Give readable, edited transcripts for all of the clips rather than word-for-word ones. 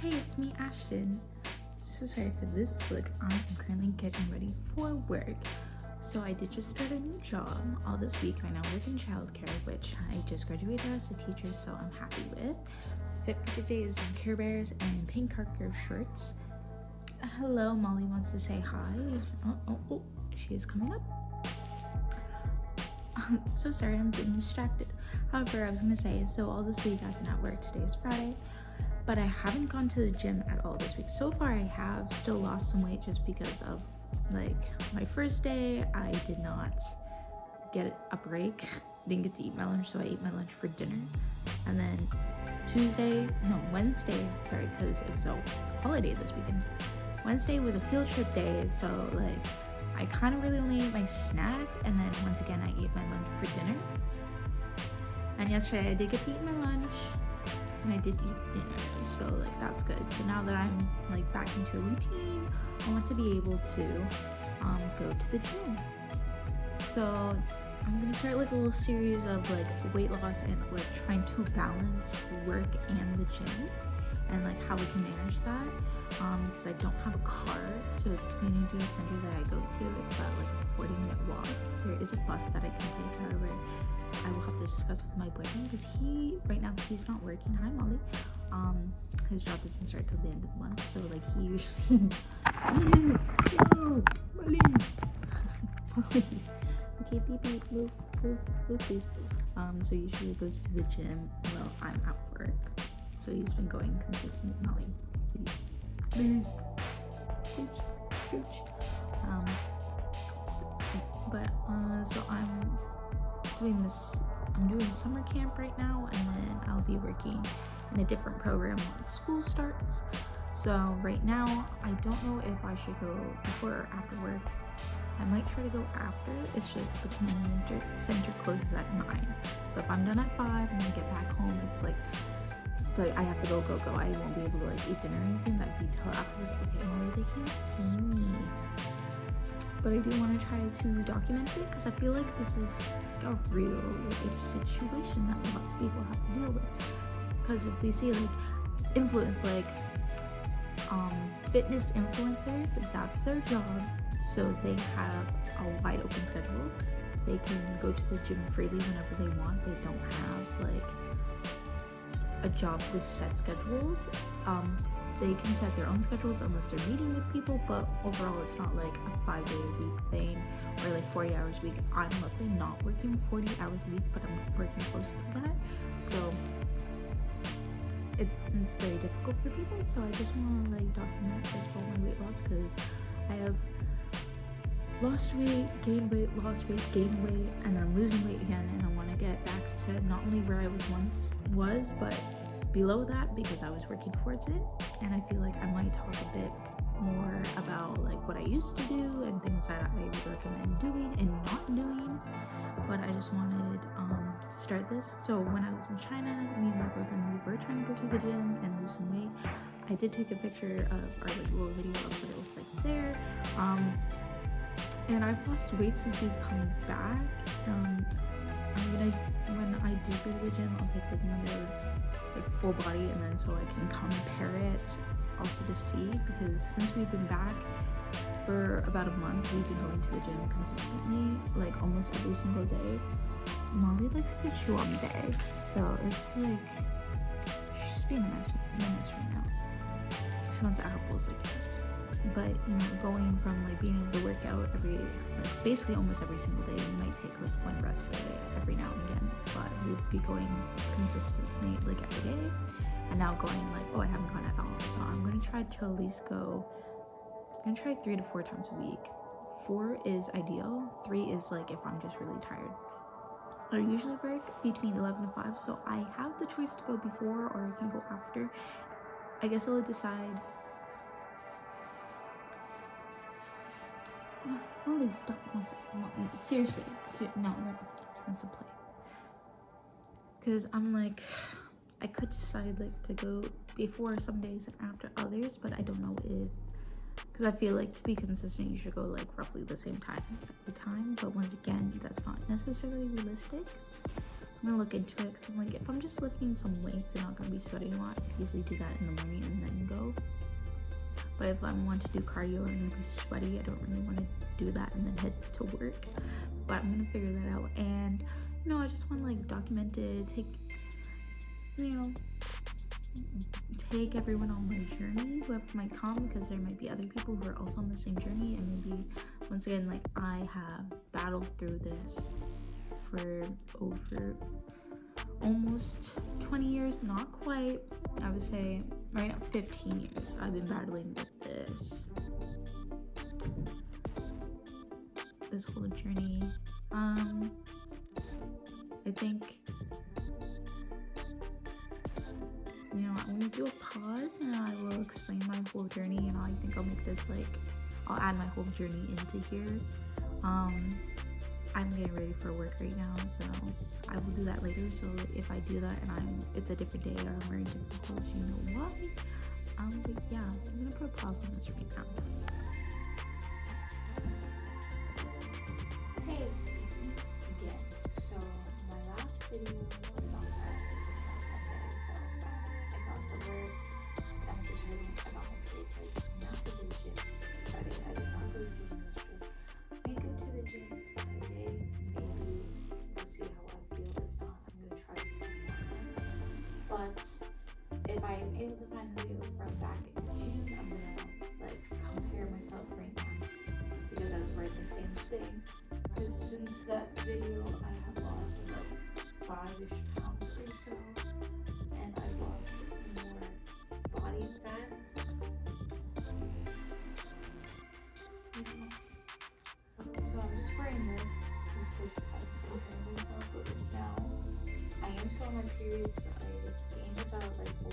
Hey, it's me, Ashton. So sorry for this. Like, I'm currently getting ready for work. So I did just start a new job all this week. I now work in childcare, which I just graduated as a teacher, so I'm happy with. Fit for today is Care Bears and pink Carker shorts. Hello, Molly wants to say hi. Oh, she is coming up. So sorry, I'm being distracted. However, I was gonna say, so all this week I've been at work. Today is Friday, but I haven't gone to the gym at all this week. So far, I have still lost some weight just because of like my first day. I did not get a break, didn't get to eat my lunch, so I ate my lunch for dinner. And then Wednesday, sorry, because it was a holiday this weekend. Wednesday was a field trip day, so like I kind of really only ate my snack, and then once again I ate my lunch for dinner. And yesterday I did get to eat my lunch, and I did eat dinner, so like that's good. So now that I'm like back into a routine, I want to be able to go to the gym. So I'm gonna start like a little series of like weight loss and like trying to balance work and the gym, and like how we can manage that. Because I don't have a car, so the community center that I go to, it's about like a 40-minute walk. There is a bus that I can take, however, I will have to discuss with my boyfriend because right now he's not working. Hi, Molly. His job doesn't start till the end of the month, so like he usually Molly. Okay, beep, move, please. So he usually goes to the gym while I'm at work. So he's been going consistently. Molly, please. Scooch. So I'm doing summer camp right now, and then I'll be working in a different program when school starts. So right now, I don't know if I should go before or after work. I might try to go after. It's just the community center closes at 9. So if I'm done at 5 and I get back home, it's like I have to go. I won't be able to like eat dinner or anything. That'd be till afterwards. Okay, Molly, they can't see me. But I do want to try to document it because I feel like this is like a real life situation that lots of people have to deal with. Because if we see like fitness influencers, that's their job. So they have a wide open schedule. They can go to the gym freely whenever they want. They don't have like a job with set schedules. They can set their own schedules unless they're meeting with people, but overall it's not like a 5-day-a-week thing or like 40 hours a week. I'm luckily not working 40 hours a week, but I'm working close to that. So it's very difficult for people. So I just want to like document this for my weight loss because I have lost weight, gained weight, lost weight, gained weight, and I'm losing weight again, and I want to get back to not only where I was, but below that because I was working towards it. And I feel like I might talk a bit more about like what I used to do and things that I would recommend doing and not doing. But I just wanted to start this. So when I was in China, me and my boyfriend, we were trying to go to the gym and lose some weight. I did take a picture of our like little video of what it looked like there. And I've lost weight since we've come back. When I do go to the gym, I'll take like another like full body, and then so I can compare it also to see, because since we've been back for about a month, we've been going to the gym consistently, like almost every single day. Molly likes to chew on bags, so it's like she's just being a menace right now. She wants apples, I guess. But going from like being able to work out basically almost every single day, we might take like one rest day every now and again, but we'd be going consistently like every day. And now going like, I haven't gone at all, so I'm gonna try to at least I'm gonna try 3 to 4 times a week. 4 is ideal. 3 is like if I'm just really tired. I usually work between 11 and 5, so I have the choice to go before or I can go after. I guess I'll decide. Molly, stop. Seriously. No, she wants to play. Because I'm like, I could decide like to go before some days and after others, but I don't know if, because I feel like to be consistent, you should go like roughly the same time every time. But once again, that's not necessarily realistic. I'm gonna look into it because I'm like, if I'm just lifting some weights and not gonna be sweating a lot, I can easily do that in the morning and then go. But if I want to do cardio and be sweaty, I don't really want to do that and then head to work. But I'm gonna figure that out. And you know, I just want to like document it, take everyone on my journey, whoever might come, because there might be other people who are also on the same journey, and maybe once again, like, I have battled through this for over almost 20 years, not quite, I would say right now 15 years I've been battling with this whole journey. I think, you know, I'm gonna do a pause and I will explain my whole journey, and I think I'll make this like, I'll add my whole journey into here. I'm getting ready for work right now, so I will do that later. So if I do that and it's a different day or I'm wearing different clothes, you know why. But yeah, so I'm gonna put a pause on this right now. Hey, it's me again. So my last video was on Friday, it's now Sunday, so I got to work, stomach is hurting, I got my period, so I did not go to the gym Friday. I did not go to the gym yesterday. I may go to the gym today, maybe, to see how I feel. If not, I'm gonna try to do more. But if I am able to find a video from back in June, I'm gonna like compare myself right now, because I was wearing the same thing. Because since that video, I have lost about 5-ish pounds or so, and I've lost more body fat. So I'm just wearing this just because I was comparing myself. But now I am still on my period, so I gained about like 1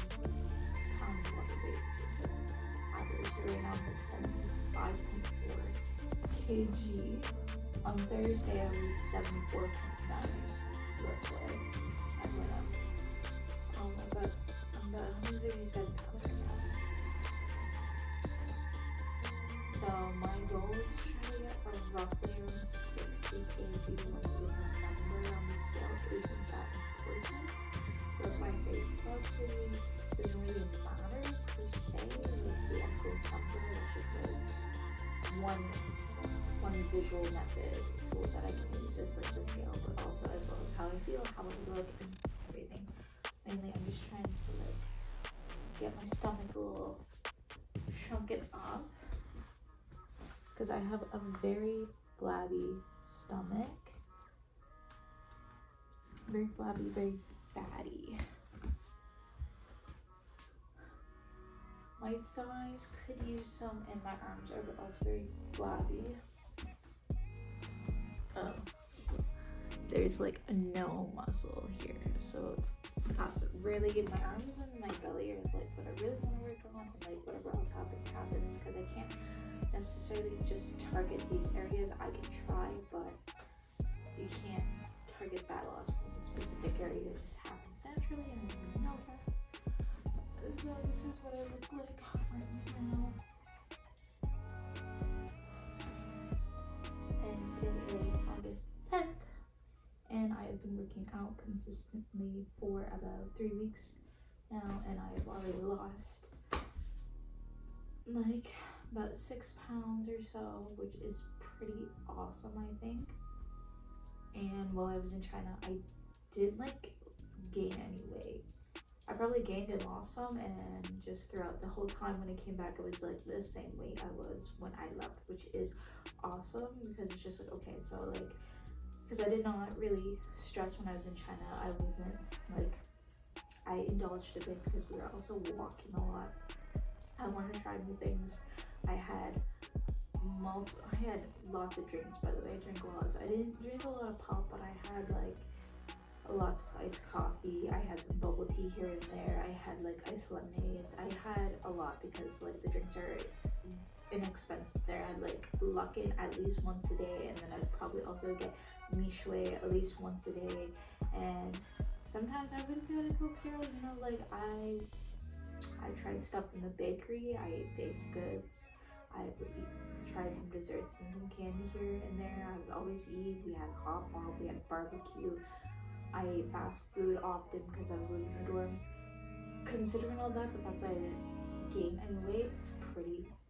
pound of body weight, which is average. So right now I'm at 75.4 kg. On Thursday I was 74.9, so that's why I went up. But I'm about 187 pounds right now. So my goal is to try to get roughly around 60 kg once the number on the scale isn't that important. So that's why I say roughly doesn't really matter per se, like the actual number. It's just like one visual method tool that I can use is like the scale, but also as well as how I feel, how I look, and everything. Mainly I'm just trying to like get my stomach a little shrunken up, because I have a very flabby stomach, very flabby, very fatty. My thighs could use some, and my arms are also very flabby. There's like no muscle here, so that's really good. My arms and my belly are like what I really want to work on, and like whatever else happens, because I can't necessarily just target these areas. I can try, but you can't target fat loss from a specific area. It just happens naturally, and I really know that. So this is what I look like right now. And today is August 10th, and I have been working out consistently for about 3 weeks now, and I have already lost like about 6 pounds or so, which is pretty awesome, I think. And while I was in China, I did like gain any weight. I probably gained and lost some, and just throughout the whole time when I came back, it was like the same weight I was when I left, which is awesome, because it's just like, okay, so like, because I did not really stress when I was in China. I wasn't like, I indulged a bit because we were also walking a lot. I wanted to try new things. I had lots of drinks, by the way. I drank lots. I didn't drink a lot of pop, but I had like lots of iced coffee. I had some bubble tea here and there. I had like iced lemonades. I had a lot because like the drinks are inexpensive there. I'd like Luckin at least once a day, and then I'd probably also get Michui at least once a day. And sometimes I would get a Coke Zero, you know, like I tried stuff in the bakery. I ate baked goods. I would try some desserts and some candy here and there. I would always eat. We had hot pot, we had barbecue. I ate fast food often because I was living in the dorms. Considering all that, the fact that I didn't gain any weight, it's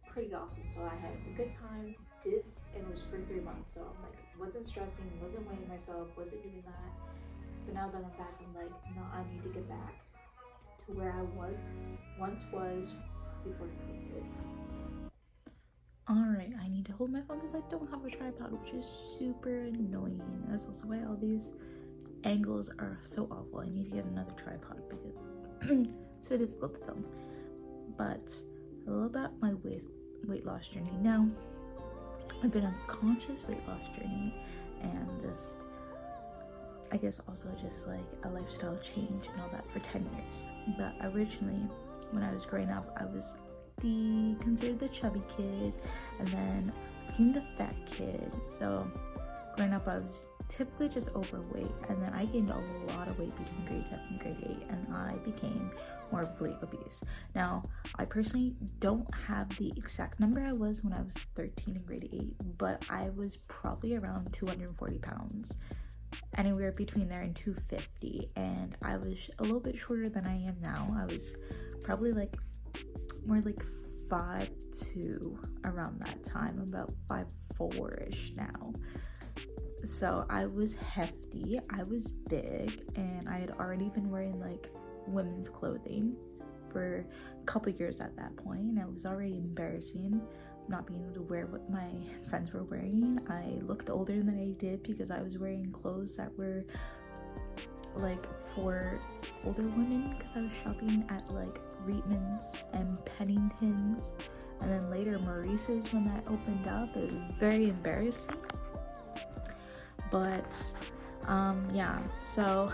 pretty awesome. So I had a good time, and it was for 3 months. So I'm like, wasn't stressing, wasn't weighing myself, wasn't doing that. But now that I'm back, I'm like, no, I need to get back to where I once was before COVID. Alright, I need to hold my phone because I don't have a tripod, which is super annoying. That's also why all these angles are so awful. I need to get another tripod because it's so difficult to film. But a little about my weight loss journey. Now, I've been on a conscious weight loss journey, and just, I guess also just like a lifestyle change and all that for 10 years. But originally, when I was growing up, I was considered the chubby kid, and then became the fat kid. So growing up, I was typically just overweight, and then I gained a lot of weight between grade 7 and grade 8, and I became more weight obese. Now, I personally don't have the exact number I was when I was 13 in grade 8, but I was probably around 240 pounds, anywhere between there and 250, and I was a little bit shorter than I am now. I was probably like more like 5'2" around that time. I'm about 5'4"-ish now. So I was hefty, I was big, and I had already been wearing like women's clothing for a couple years at that point, and it was already embarrassing not being able to wear what my friends were wearing. I looked older than I did because I was wearing clothes that were like for older women, because I was shopping at like Reitman's and Pennington's, and then later Maurice's when that opened up. It was very embarrassing. But yeah, so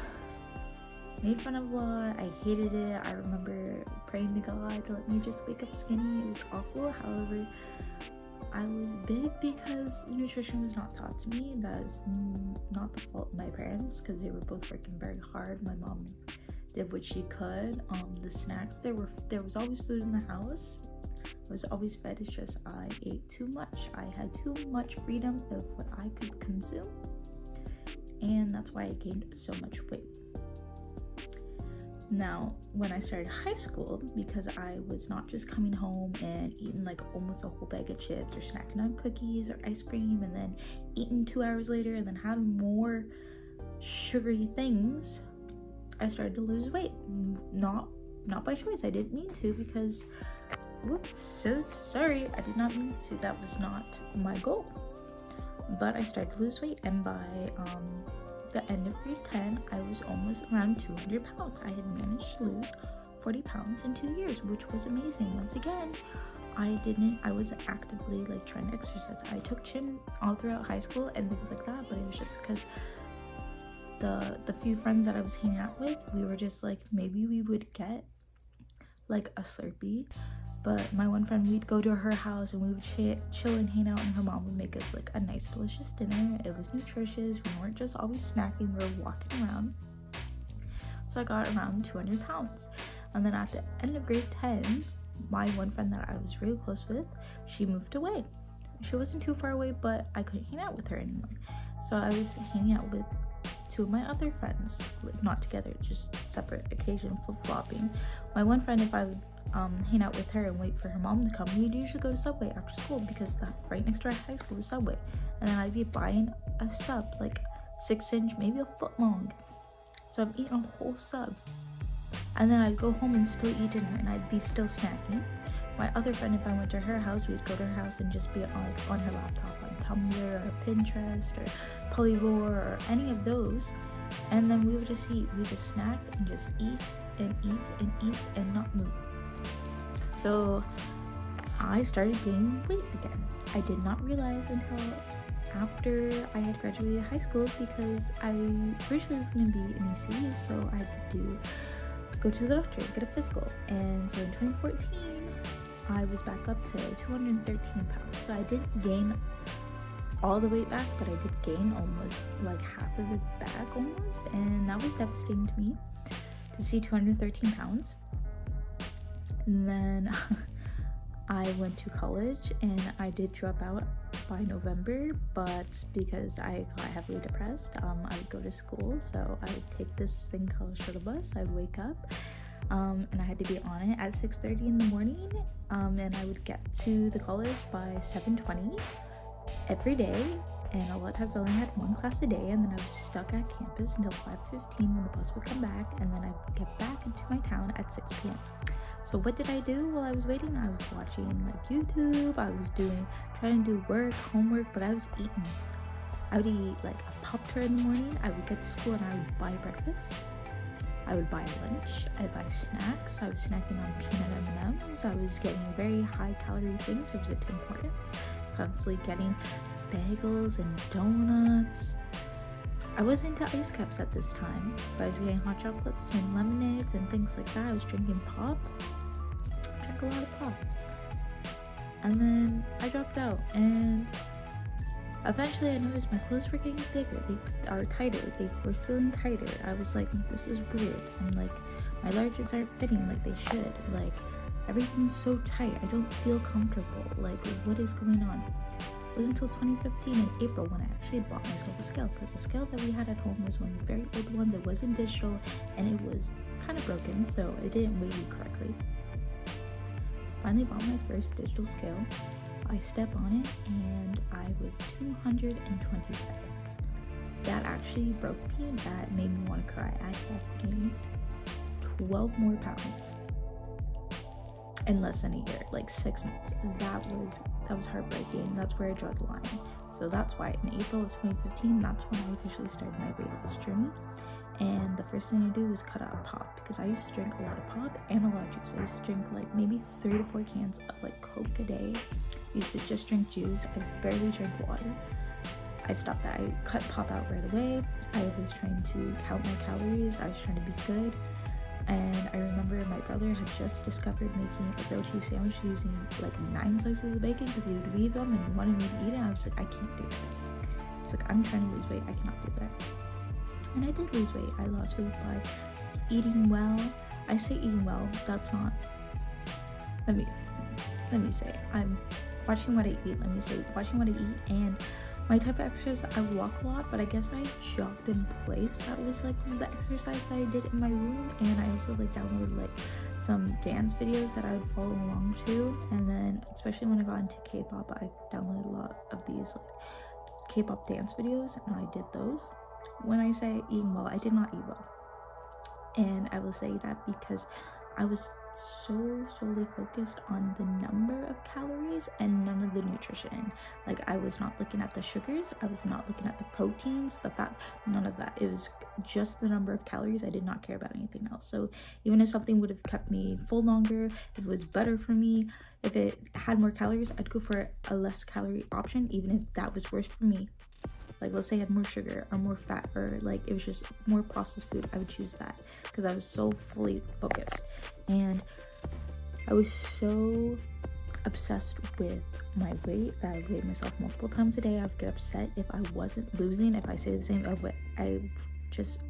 made fun of a lot. I hated it. I remember praying to God to let me just wake up skinny. It was awful. However, I was big because nutrition was not taught to me. That is not the fault of my parents, because they were both working very hard. My mom did what she could. The snacks, there was always food in the house. I was always fed. It's just I ate too much. I had too much freedom of what I could consume, and that's why I gained so much weight. Now, when I started high school, because I was not just coming home and eating like almost a whole bag of chips or snacking on cookies or ice cream and then eating 2 hours later and then having more sugary things, I started to lose weight. Not by choice. I didn't mean to, because whoops, so sorry, I did not mean to. That was not my goal. But I started to lose weight, and by the end of grade 10, I was almost around 200 pounds. I had managed to lose 40 pounds in 2 years, which was amazing. Once again, I wasn't actively like trying to exercise. I took gym all throughout high school and things like that, but it was just because the few friends that I was hanging out with, we were just like, maybe we would get like a Slurpee. But my one friend, we'd go to her house and we would chill and hang out, and her mom would make us like a nice delicious dinner. It was nutritious. We weren't just always snacking, we were walking around. So I got around 200 pounds. And then at the end of grade 10, my one friend that I was really close with, she moved away. She wasn't too far away, but I couldn't hang out with her anymore. So I was hanging out with 2 of my other friends, like not together, just separate, occasion flip-flopping. My one friend, if I would hang out with her and wait for her mom to come, we'd usually go to Subway after school, because right next to our high school was Subway, and then I'd be buying a sub, like 6-inch, maybe a foot long. So I'm eating a whole sub, and then I'd go home and still eat dinner, and I'd be still snacking. My other friend, if I went to her house, we'd go to her house and just be on her laptop, on Tumblr or Pinterest or Polyvore or any of those, and then we would just eat. We just snack and just eat and eat and eat and not move. So I started gaining weight again. I did not realize until after I had graduated high school, because I originally was going to be an ECE, so I had to go to the doctor and get a physical. And so in 2014, I was back up to 213 pounds. So I didn't gain all the weight back, but I did gain almost like half of it back almost, and that was devastating to me to see 213 pounds. And then I went to college and I did drop out by November, but because I got heavily depressed, I would go to school. So I would take this thing called a shuttle bus. I'd wake up and I had to be on it at 6:30 in the morning, and I would get to the college by 7:20 every day. And a lot of times I only had one class a day, and then I was stuck at campus until 5:15 when the bus would come back, and then I would get back into my town at 6 p.m. So what did I do while I was waiting? I was watching like YouTube, I was trying to do work, homework, but I was eating. I would eat like a Pop-Tart in the morning. I would get to school and I would buy breakfast. I would buy lunch. I'd buy snacks. I was snacking on peanut M&Ms. I was getting very high calorie things. There was a Tim Hortons. Constantly getting bagels and donuts. I was into ice cups at this time, but I was getting hot chocolates and lemonades and things like that. I was drinking pop. Drank a lot of pop. And then I dropped out, and eventually I noticed my clothes were getting bigger. They are tighter. They were feeling tighter. I was like, this is weird. I'm like, my larges aren't fitting like they should. Like, everything's so tight. I don't feel comfortable. Like, what is going on? It was until 2015 in April when I actually bought myself a scale, because the scale that we had at home was one of the very old ones. It wasn't digital and it was kind of broken, so it didn't weigh you correctly. Finally bought my first digital scale. I step on it and I was 220 pounds. That actually broke me. That made me want to cry. I had gained 12 more pounds in less than a year, like 6 months. That was heartbreaking. That's where I drew the line. So that's why in April of 2015, that's when I officially started my weight loss journey. And the first thing I do was cut out pop, because I used to drink a lot of pop and a lot of juice. I used to drink like maybe 3 to 4 cans of like Coke a day. I used to just drink juice. I barely drank water. I stopped that. I cut pop out right away. I was trying to count my calories. I was trying to be good. And I remember my brother had just discovered making a grilled cheese sandwich using like 9 slices of bacon, because he would leave them and he wanted me to eat it. And I was like, I can't do that. It's like, I'm trying to lose weight. I cannot do that. And I did lose weight. I lost weight by eating well. I say eating well. That's not. Let me say. I'm watching what I eat. Let me say watching what I eat. And my type of exercise, I walk a lot, but I guess I jogged in place. That was like the exercise that I did in my room. And I also like downloaded like some dance videos that I would follow along to. And then especially when I got into K-pop, I downloaded a lot of these like K-pop dance videos, and I did those. When I say eating well, I did not eat well. And I will say that because I was so solely focused on the number of calories and none of the nutrition. Like, I was not looking at the sugars, I was not looking at the proteins, the fat, none of that. It was just the number of calories. I did not care about anything else. So even if something would have kept me full longer, if it was better for me, if it had more calories, I'd go for a less calorie option, even if that was worse for me. Like, let's say it had more sugar or more fat, or like it was just more processed food, I would choose that, because I was so fully focused. And I was so obsessed with my weight that I would weigh myself multiple times a day. I would get upset if I wasn't losing. If I stayed the same, I just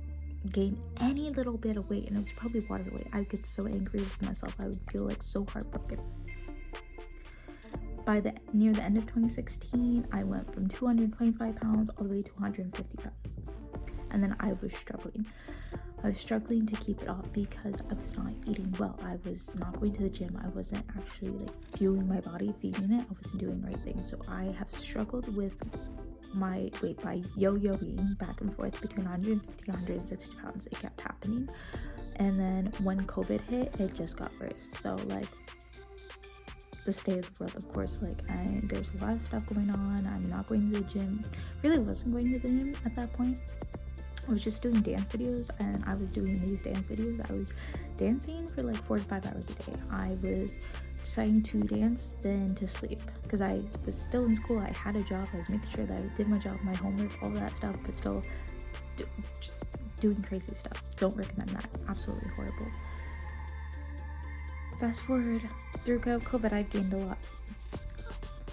gained any little bit of weight, and it was probably water weight. I would get so angry with myself. I would feel like so heartbroken. By near the end of 2016, I went from 225 pounds all the way to 150 pounds. And then I was struggling. I was struggling to keep it off because I was not eating well. I was not going to the gym. I wasn't actually like fueling my body, feeding it. I wasn't doing the right thing. So I have struggled with my weight by yo-yoing back and forth between 150 and 160 pounds. It kept happening. And then when COVID hit, it just got worse. So like, the state of the world, of course, like there's a lot of stuff going on. I'm not going to the gym. Really wasn't going to the gym at that point. I was just doing dance videos, and I was doing these dance videos. I was dancing for like 4 to 5 hours a day. I was deciding to dance, then to sleep, because I was still in school. I had a job. I was making sure that I did my job, my homework, all that stuff, but still just doing crazy stuff. Don't recommend that. Absolutely horrible. Fast forward through COVID, I gained a lot.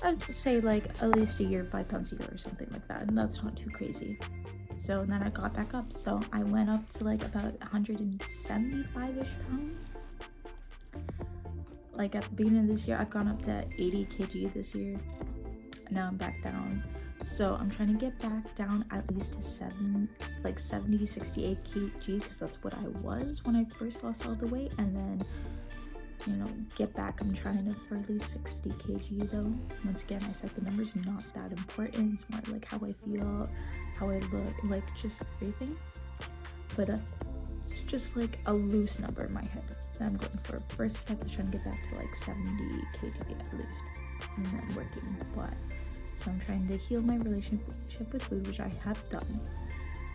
I would say like at least a year, 5 pounds a year or something like that, and that's not too crazy. So then I got back up. So I went up to like about 175-ish pounds. like at the beginning of this year, I've gone up to 80 kg this year. Now I'm back down. So I'm trying to get back down at least to 70, 68 kg, because that's what I was when I first lost all the weight, and then, you know, get back. I'm trying to for at least 60 kg though. Once again, I said the number's not that important. It's more like how I feel, how I look, like just everything. But that's just like a loose number in my head that I'm going for. First step is trying to get back to like 70 kg at least, and then working. But so I'm trying to heal my relationship with food, which I have done.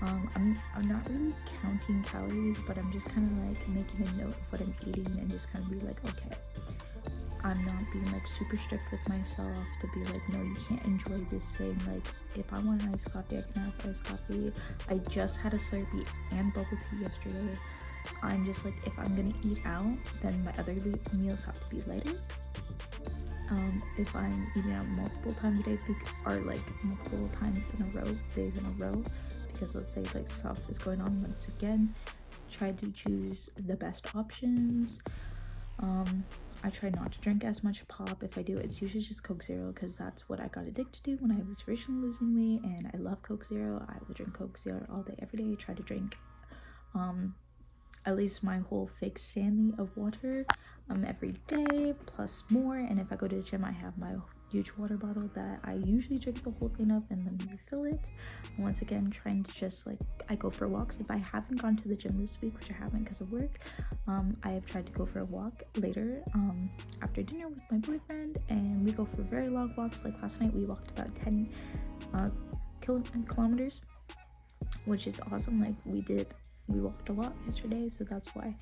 I'm not really counting calories, but I'm just kind of like making a note of what I'm eating and just kind of be like, okay, I'm not being like super strict with myself to be like, no, you can't enjoy this thing. Like, if I want an iced coffee, I can have iced coffee. I just had a Slurpee and bubble tea yesterday. I'm just like, if I'm gonna eat out, then my other meals have to be lighter. If I'm eating out multiple times a day, or like multiple times in a row, days in a row, because let's say like stuff is going on, once again, try to choose the best options. I try not to drink as much pop. If I do, it's usually just Coke Zero, because that's what I got addicted to when I was originally losing weight, and I love Coke Zero. I will drink Coke Zero all day, every day. Try to drink at least my whole fake Stanley of water every day, plus more. And if I go to the gym, I have my huge water bottle that I usually drink the whole thing up and then refill it. And once again, trying to just like, I go for walks. If I haven't gone to the gym this week, which I haven't because of work, I have tried to go for a walk later after dinner with my boyfriend, and we go for very long walks. Like last night we walked about 10 kilometers, which is awesome. Like we walked a lot yesterday, so that's why.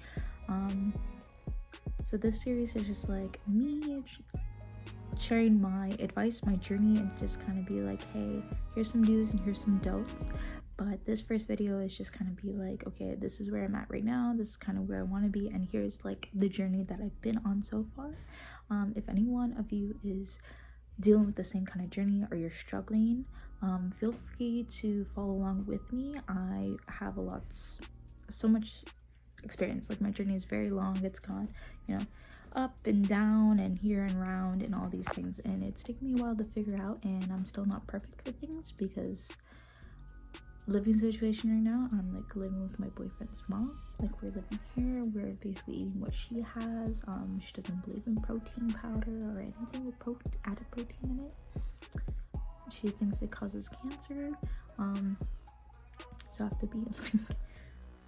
So this series is just like me sharing my advice, my journey, and just kind of be like, hey, here's some do's and here's some don'ts. But this first video is just kind of be like, okay, this is where I'm at right now, this is kind of where I want to be, and here's like the journey that I've been on so far. If any one of you is dealing with the same kind of journey, or you're struggling, feel free to follow along with me. I have so much experience. Like my journey is very long. It's gone, you know, up and down and here and round and all these things, and it's taken me a while to figure out, and I'm still not perfect with things, because living situation right now, I'm like living with my boyfriend's mom. Like we're living here, we're basically eating what she has. She doesn't believe in protein powder or anything with added protein in it. She thinks it causes cancer. So I have to be like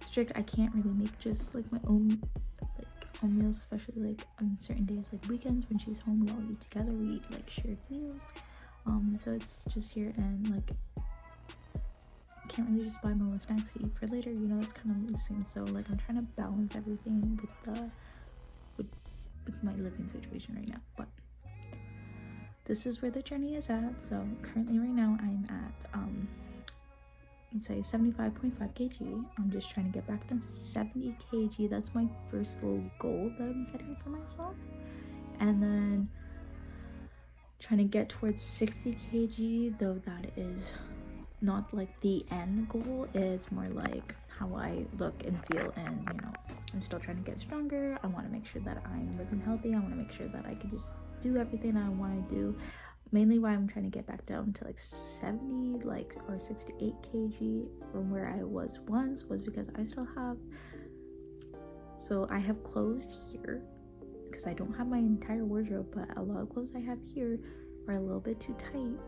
strict. I can't really make just like my own meals, especially like on certain days, like weekends when she's home. We all eat together, we eat like shared meals. So it's just here, and like I can't really just buy my own snacks to eat for later, you know. It's kind of missing. So like I'm trying to balance everything with my living situation right now. But this is where the journey is at. So currently right now I'm at let's say 75.5 kg. I'm just trying to get back to 70 kg. That's my first little goal that I'm setting for myself, and then trying to get towards 60 kg, though that is not like the end goal. It's more like how I look and feel, and you know, I'm still trying to get stronger. I want to make sure that I'm living healthy. I want to make sure that I can just do everything I want to do. Mainly why I'm trying to get back down to like 70 or 68 kg from where I was once, was because I still have, so I have clothes here because I don't have my entire wardrobe, but a lot of clothes I have here are a little bit too tight.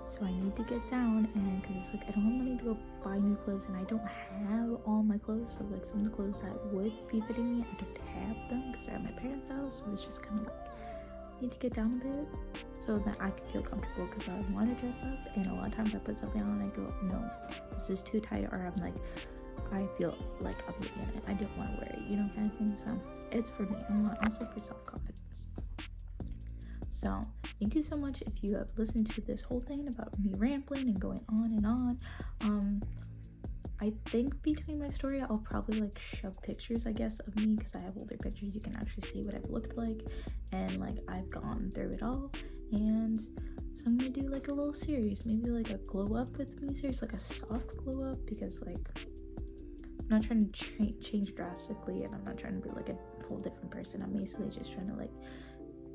So I need to get down, and because like I don't have money to go buy new clothes, and I don't have all my clothes. So like some of the clothes that would be fitting me, I don't have them because they're at my parents' house. So it's just kind of like need to get down a bit so that I can feel comfortable, because I want to dress up, and a lot of times I put something on and I go, no, this is too tight, or I'm like, I feel like I'm looking at it, I don't want to wear it, you know, kind of thing. So it's for me, and also for self-confidence. So thank you so much if you have listened to this whole thing about me rambling and going on and on. I think between my story I'll probably like shove pictures, I guess, of me, because I have older pictures. You can actually see what I've looked like, and like I've gone through it all. And so I'm gonna do like a little series, maybe like a glow up with me series, like a soft glow up, because like I'm not trying to change drastically, and I'm not trying to be like a whole different person. I'm basically just trying to like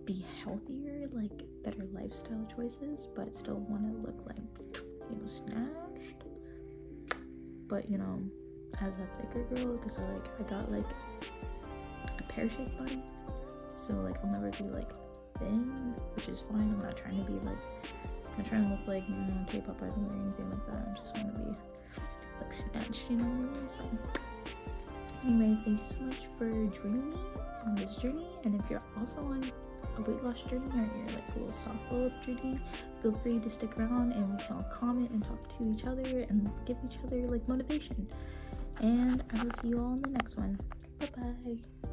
be healthier, like better lifestyle choices, but still want to look like, you know, snatched, but you know, as a thicker girl, because I got like a pear-shaped body, so like I'll never be like thin, which is fine. I'm not trying to be like, I'm not trying to look like, you know, K-pop idol or anything like that. I just want to be like snatched, you know what I mean? So anyway, thank you so much for joining me on this journey, and if you're also on a weight loss journey or you're like a little soft glow up journey, feel free to stick around and we can all comment and talk to each other and give each other like motivation. And I will see you all in the next one. Bye bye.